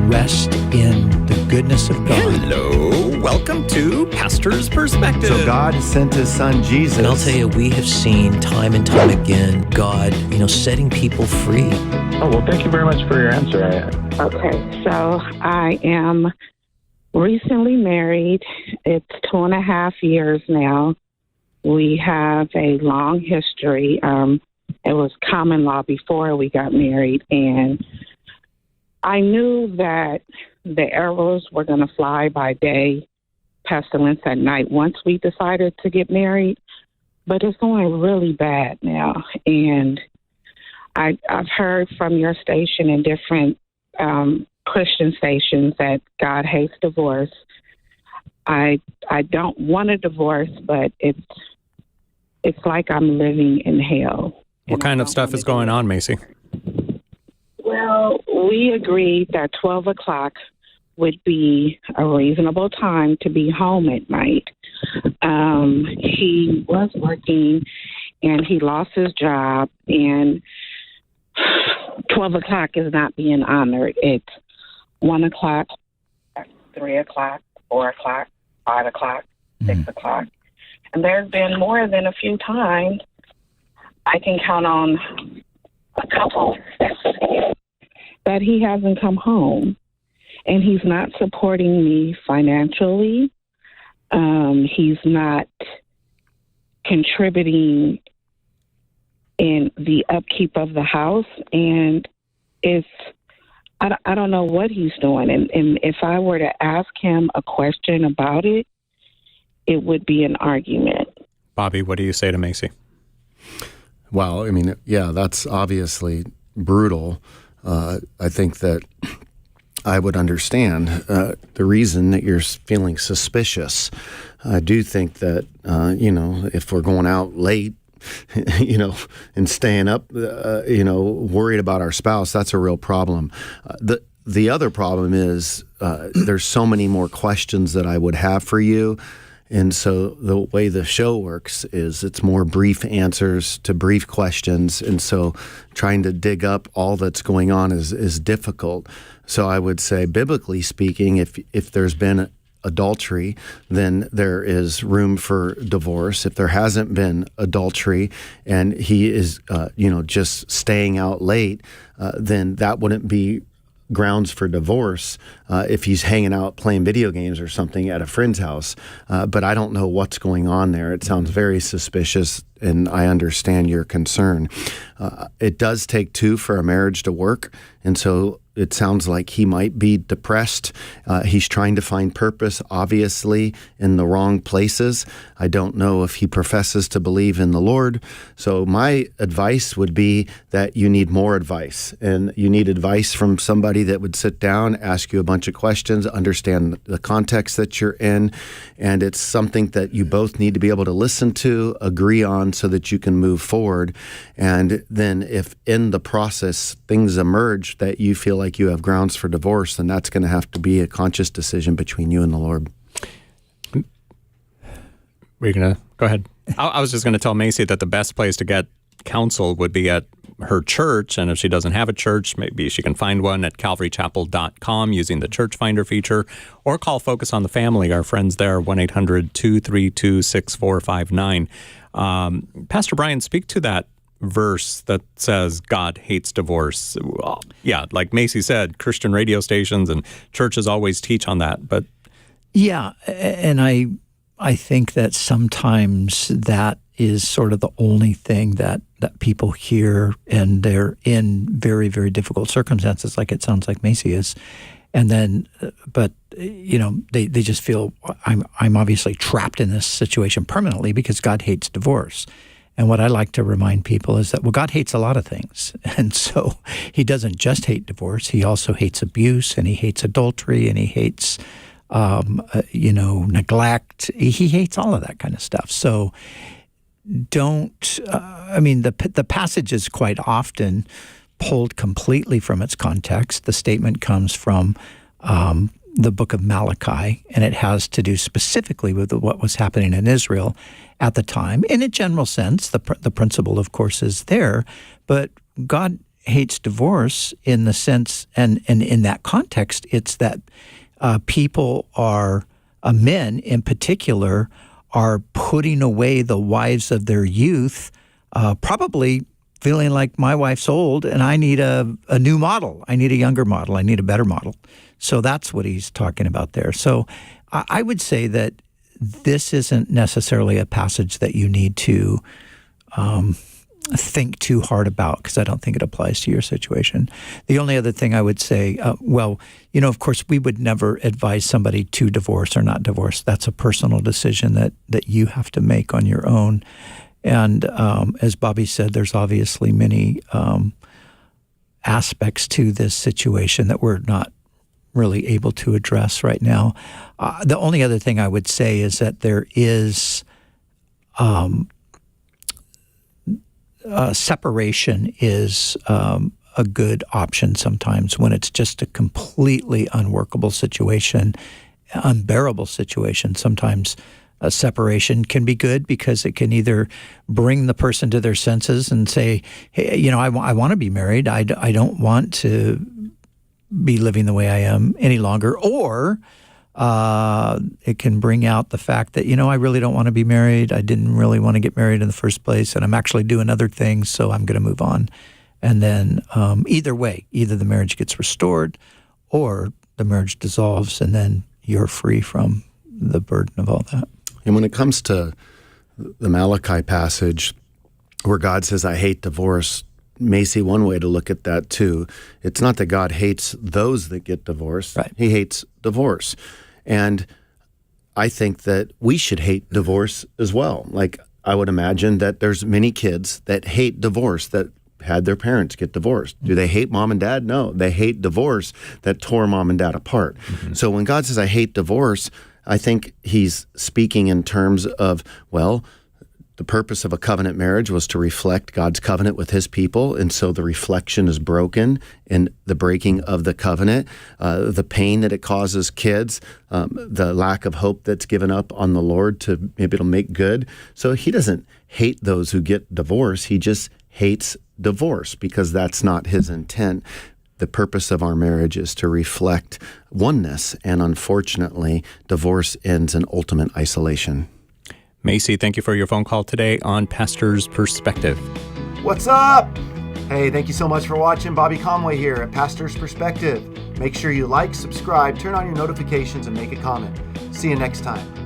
rest in the goodness of God. Hello, welcome to Pastor's Perspective. So God sent his son Jesus. And I'll tell you, we have seen time and time again God, setting people free. Oh, well, thank you very much for your answer. Okay, so I am recently married. It's 2.5 years now. We have a long history. It was common law before we got married, and I knew that the arrows were going to fly by day, pestilence at night once we decided to get married, but it's going really bad now. And I've heard from your station and different Christian stations that God hates divorce. I don't want a divorce, but it's like I'm living in hell. What kind of stuff is going on, Macy? Well, we agreed that 12 o'clock would be a reasonable time to be home at night. He was working, and he lost his job, and 12 o'clock is not being honored. It's 1 o'clock, 3 o'clock, 4 o'clock, 5 o'clock, 6 o'clock. And there's been more than a few times. I can count on a couple that he hasn't come home, and he's not supporting me financially. He's not contributing in the upkeep of the house, and I don't know what he's doing. And if I were to ask him a question about it, it would be an argument. Bobby, what do you say to Macy? Well, that's obviously brutal. I think that I would understand the reason that you're feeling suspicious. I do think that, if we're going out late, and staying up, worried about our spouse, that's a real problem. The other problem is there's so many more questions that I would have for you. And so the way the show works is it's more brief answers to brief questions. And so trying to dig up all that's going on is difficult. So I would say, biblically speaking, if there's been adultery, then there is room for divorce. If there hasn't been adultery and he is, just staying out late, then that wouldn't be grounds for divorce if he's hanging out playing video games or something at a friend's house. But I don't know what's going on there. It sounds very suspicious, and I understand your concern. It does take two for a marriage to work, and so it sounds like he might be depressed. He's trying to find purpose, obviously, in the wrong places. I don't know if he professes to believe in the Lord. So my advice would be that you need more advice. And you need advice from somebody that would sit down, ask you a bunch of questions, understand the context that you're in. And it's something that you both need to be able to listen to, agree on, so that you can move forward. And then if in the process things emerge that you feel like you have grounds for divorce, then that's going to have to be a conscious decision between you and the Lord. We're going to go ahead. I was just going to tell Macy that the best place to get counsel would be at her church. And if she doesn't have a church, maybe she can find one at calvarychapel.com using the Church Finder feature, or call Focus on the Family. Our friends there, 1-800-232-6459. Pastor Brian, speak to that verse that says God hates divorce. Well, yeah, like Macy said, Christian radio stations and churches always teach on that. But yeah, and I think that sometimes that is sort of the only thing that people hear, and they're in very, very difficult circumstances, like it sounds like Macy is. And then, but they just feel I'm obviously trapped in this situation permanently because God hates divorce. And what I like to remind people is that, well, God hates a lot of things. And so he doesn't just hate divorce. He also hates abuse, and he hates adultery, and he hates, neglect. He hates all of that kind of stuff. So the passage is quite often pulled completely from its context. The statement comes from the book of Malachi, and it has to do specifically with what was happening in Israel at the time. In a general sense, the principle, of course, is there, but God hates divorce in the sense, and in that context, it's that people are, men in particular, are putting away the wives of their youth, probably feeling like my wife's old and I need a new model. I need a younger model. I need a better model. So that's what he's talking about there. So I would say that this isn't necessarily a passage that you need to think too hard about, because I don't think it applies to your situation. The only other thing I would say, of course, we would never advise somebody to divorce or not divorce. That's a personal decision that you have to make on your own. And as Bobby said, there's obviously many aspects to this situation that we're not really able to address right now. The only other thing I would say is that there is separation is a good option sometimes when it's just a completely unworkable situation, unbearable situation. Sometimes a separation can be good because it can either bring the person to their senses and say, hey, I want to be married. I don't want to be living the way I am any longer. Or it can bring out the fact that, I really don't want to be married. I didn't really want to get married in the first place, and I'm actually doing other things, so I'm going to move on. And then either way, either the marriage gets restored or the marriage dissolves, and then you're free from the burden of all that. And when it comes to the Malachi passage where God says, I hate divorce, Macy, one way to look at that too, it's not that God hates those that get divorced. Right. He hates divorce. And I think that we should hate divorce as well. Like, I would imagine that there's many kids that hate divorce, that had their parents get divorced. Do they hate mom and dad? No, they hate divorce that tore mom and dad apart. Mm-hmm. So when God says, I hate divorce, I think he's speaking in terms of, the purpose of a covenant marriage was to reflect God's covenant with his people. And so the reflection is broken in the breaking of the covenant, the pain that it causes kids, the lack of hope that's given up on the Lord to maybe it'll make good. So he doesn't hate those who get divorced. He just hates divorce because that's not his intent. The purpose of our marriage is to reflect oneness, and unfortunately, divorce ends in ultimate isolation. Macy, thank you for your phone call today on Pastor's Perspective. What's up? Hey, thank you so much for watching. Bobby Conway here at Pastor's Perspective. Make sure you like, subscribe, turn on your notifications, and make a comment. See you next time.